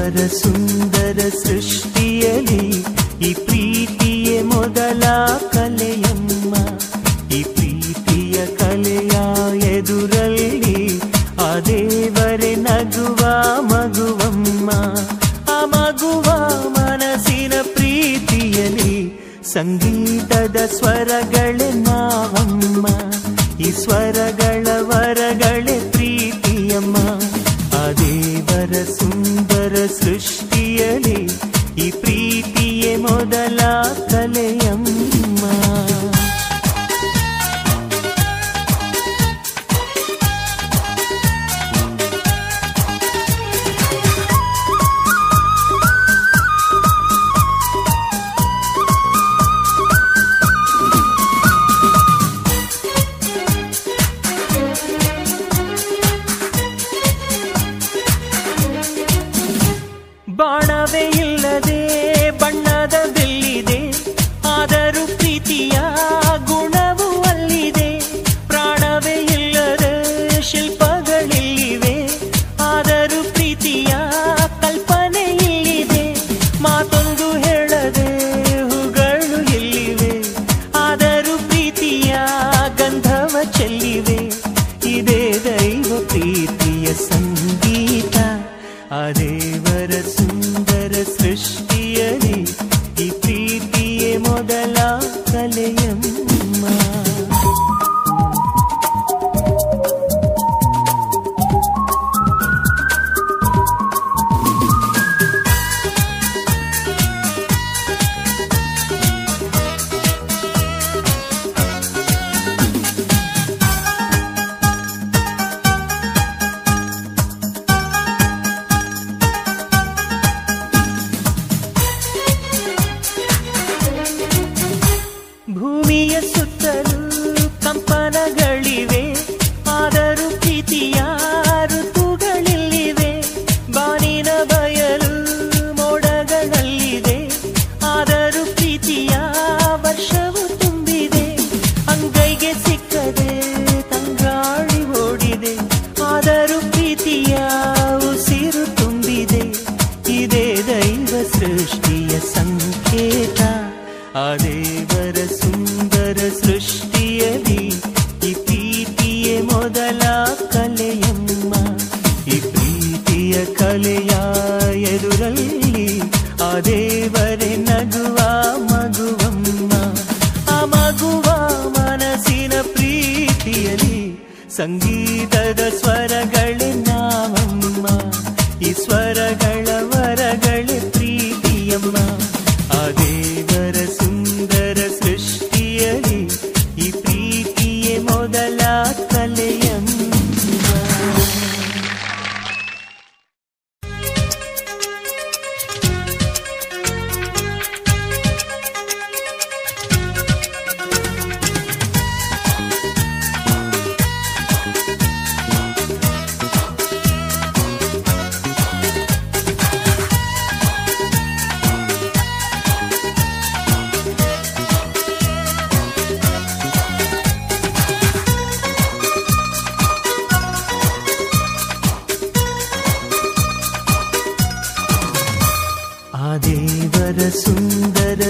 ದೇವರ ಸುಂದರ ಸೃಷ್ಟಿಯಲ್ಲಿ ಈ ಪ್ರೀತಿಯೇ ಮೊದಲ ಕಲೆಯಮ್ಮ. ಈ ಪ್ರೀತಿಯ ಕಲೆಯ ಎದುರಲ್ಲಿ ಆ ದೇವರೇ ನಗುವ ಮಗುವಮ್ಮ. ಆ ಮಗುವ ಮನಸ್ಸಿನ ಪ್ರೀತಿಯಲ್ಲಿ ಸಂಗೀತದ ಸ್ವರಗಳೇ ನಾವಮ್ಮ. ಈ ಸ್ವರಗಳ ವರಗಳೇ ಪ್ರೀತಿಯಮ್ಮ. ಆ ದೇವರ ಸುಂದರ ಸೃಷ್ಟಿಯಲ್ಲಿ ಈ ಪ್ರೀತಿಯೇ ಮೊದಲ ಕಲೆಯಮ್ಮ. ಬಾಣವೇ ಇಲ್ಲದೆ ಬಣ್ಣದ ಬಿಲ್ಲಿದೆ, ಆದರೂ ಪ್ರೀತಿಯ ಗುಣವೂ ಅಲ್ಲಿದೆ. ಪ್ರಾಣವೇ ಇಲ್ಲದ ಶಿಲ್ಪಗಳಿವೆ, ಆದರೂ ಪ್ರೀತಿಯ ಕಲ್ಪನೆ ಇಲ್ಲಿದೆ. ಮಾತೊಂದು ಹೇಳದೆ ಹೂಗಳು ಇಲ್ಲಿವೆ, ಆದರೂ ಪ್ರೀತಿಯ ಗಂಧವ ಚೆಲ್ಲಿವೆ. ಇದೇ ದೈವ ಪ್ರೀತಿಯ ಸಂಗೀತ. ಆ ದೇವರ ಸುಂದರ ಸೃಷ್ಟಿಯಲ್ಲಿ ಈ ಪ್ರೀತಿಯೇ ಮೊದಲ ಕಲೆಯಮ್ಮ. ಭೂಮಿಯ ಸುತ್ತಲೂ ಕಂಪನಗಳಿವೆ, ಆದರೂ ಪ್ರೀತಿಯ ಋತುಗಳಿಲ್ಲಿವೆ. ಬಾನಿನ ಬಯಲು ಮೋಡಗಳಲ್ಲಿದೆ, ಆದರೂ ಪ್ರೀತಿಯ ವರ್ಷವು ತುಂಬಿದೆ. ಅಂಗೈಗೆ ಸಿಕ್ಕದೆ ತಂಗಾಳಿ ಓಡಿದೆ, ಆದರೂ ಪ್ರೀತಿಯ ಉಸಿರು ತುಂಬಿದೆ. ಇದೇ ದೈವ ಸೃಷ್ಟಿಯ ಸಂಕೇತ. ಆ ದೇವರ ಸುಂದರ ಸೃಷ್ಟಿಯಲ್ಲಿ ಈ ಪ್ರೀತಿಯೇ ಮೊದಲ ಕಲೆಯಮ್ಮ. ಈ ಪ್ರೀತಿಯ ಕಲೆಯ ಎದುರಲ್ಲಿ ಆ ದೇವರೇ ನಗುವ ಮಗುವಮ್ಮ. ಆ ಮಗುವ ಮನಸ್ಸಿನ ಪ್ರೀತಿಯಲ್ಲಿ ಸಂಗೀತದ ಸ್ವರಗಳೇ ನಾವಮ್ಮ. ಈ ಸ್ವರಗಳ ವರಗಳೇ ಪ್ರೀತಿಯಮ್ಮ. ಆ ದೇವರ ಸುಂದರ ಸೃಷ್ಟಿಯಲ್ಲಿ ಈ ಪ್ರೀತಿಯೇ ಮೊದಲ ಕಲೆಯಮ್ಮ. ಆ ದೇವರ ಸುಂದರ